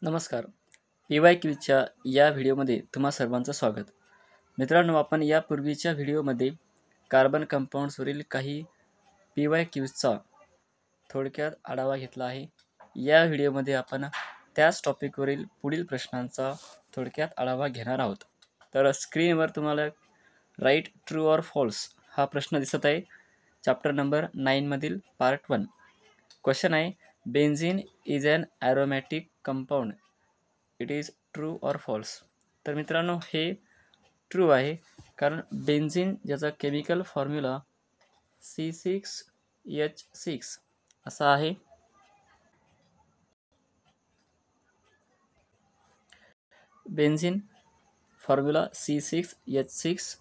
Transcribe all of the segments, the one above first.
नमस्कार. PYQच्या या व्हिडिओमध्ये तुम्हा सर्वांचं स्वागत. मित्रांनो, आपण यापूर्वीच्या व्हिडिओमध्ये कार्बन कंपाऊंड्सवरील काही PYQचा थोडक्यात आढावा घेतला आहे. या व्हिडिओमध्ये आपण त्याच टॉपिकवरील पुढील प्रश्नांचा थोडक्यात आढावा घेणार आहोत. तर स्क्रीनवर तुम्हाला राईट, ट्रू ऑर फॉल्स हा प्रश्न दिसत आहे. चॅप्टर नंबर 9 मधील पार्ट 1. क्वेश्चन आहे, benzene is an aromatic compound. It is true or false. तर मित्रांनो, हे ट्रू आहे, कारण बेन्झीन ज्याचा केमिकल फॉर्म्युला C6H6 असा आहे. Benzene formula C6H6.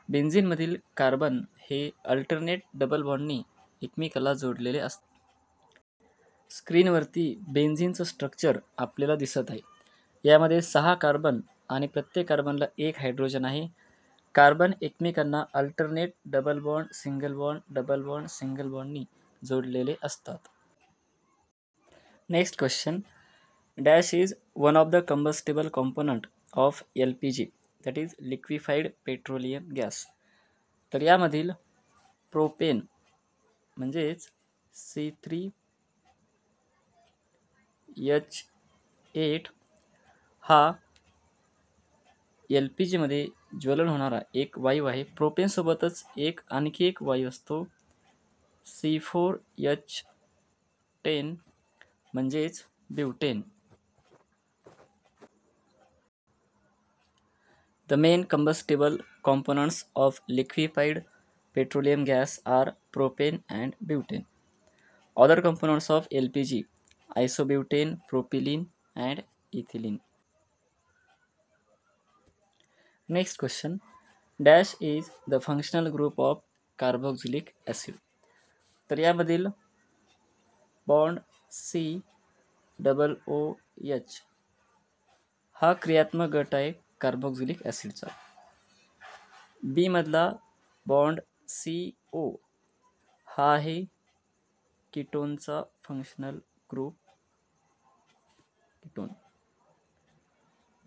बेन्झीनमधील कार्बन हे अल्टरनेट डबल बॉन्डनी एकमेकाला जोडलेले असतात. स्क्रीनवरती बेन्झीनचं स्ट्रक्चर आपल्याला दिसत आहे. यामध्ये 6 कार्बन आणि प्रत्येक कार्बनला 1 हायड्रोजन आहे. कार्बन एकमेकांना alternate double bond, single bond, double bond, single बॉन्डनी जोडलेले असतात. Next question, dash is one of the combustible component of LPG, that is liquefied petroleum gas. तर यामधील प्रोपेन म्हणजेच C3H8 हा LPGमध्ये ज्वलन होणारा एक वायू आहे. प्रोपेनसोबतच आणखी एक वायू असतो C4H10 म्हणजेच butane. The main combustible components of liquefied petroleum gas are propane and butane. Other components of LPG: isobutane, propylene, and ethylene. Next question, dash is the functional group of carboxylic acid. तर यामधील bond COOH हा क्रियात्मक गट आहे carboxylic ॲसिडचा. बी मधला bond CO हा आहे कीटोनचा functional group, ketone.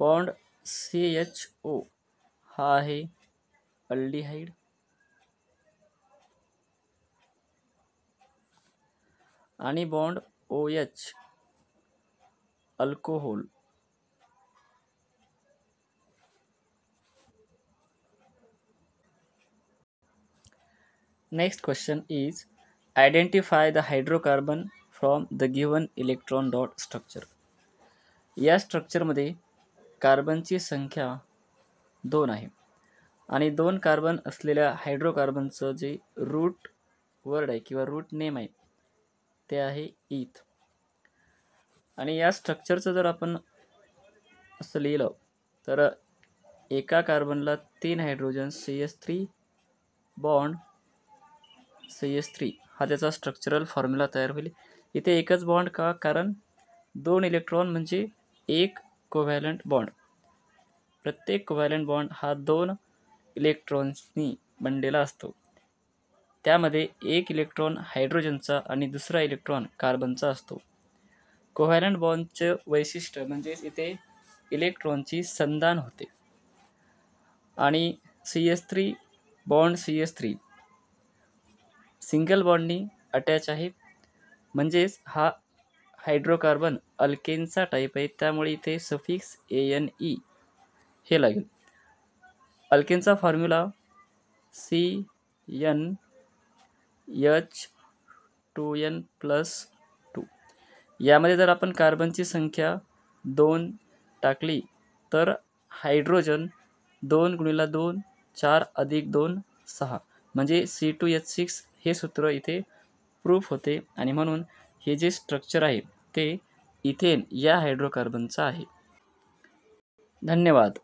Bond CHO हा आहे अल्डिहाइड. आणि bond OH alcohol. Next question is, identify the hydrocarbon from the given electron dot structure. या स्ट्रक्चरमध्ये कार्बनची संख्या 2 आहे आणि 2 कार्बन असलेल्या हायड्रोकार्बनचं जे रूट वर्ड आहे किंवा रूट नेम आहे ते आहे ईथ. आणि या स्ट्रक्चरचं जर आपण असं लिहिलं तर एका कार्बनला 3 हायड्रोजन, CH3 बॉन्ड CH3 हा त्याचा स्ट्रक्चरल फॉर्म्युला तयार होईल. इथे एकच बॉन्ड का, कारण 2 इलेक्ट्रॉन म्हणजे एक कोव्हॅलंट बॉन्ड. प्रत्येक कोव्हॅलंट बॉन्ड हा 2 इलेक्ट्रॉन्सनी बनलेला असतो. त्यामध्ये एक इलेक्ट्रॉन हायड्रोजनचा आणि दुसरा इलेक्ट्रॉन कार्बनचा असतो. कोव्हॅलंट बॉन्डचे वैशिष्ट्य म्हणजेच इथे इलेक्ट्रॉनची संधान होते. आणि CH3 बॉन्ड CH3 सिंगल बॉन्डनी अटॅच आहे, म्हणजेच हा हायड्रोकार्बन अल्केनचा टाईप आहे. त्यामुळे इथे सफिक्स ANE हे लागेल. अल्केनचा फॉर्म्युला CnH2n+2. यामध्ये जर आपण कार्बनची संख्या 2 टाकली तर हायड्रोजन 2 × 2 4 + 2 6 म्हणजे C2H6 हे सूत्र इथे प्रूफ होते. आणि म्हणून हे जे स्ट्रक्चर आहे ते इथेन या हायड्रोकार्बनचं आहे. धन्यवाद.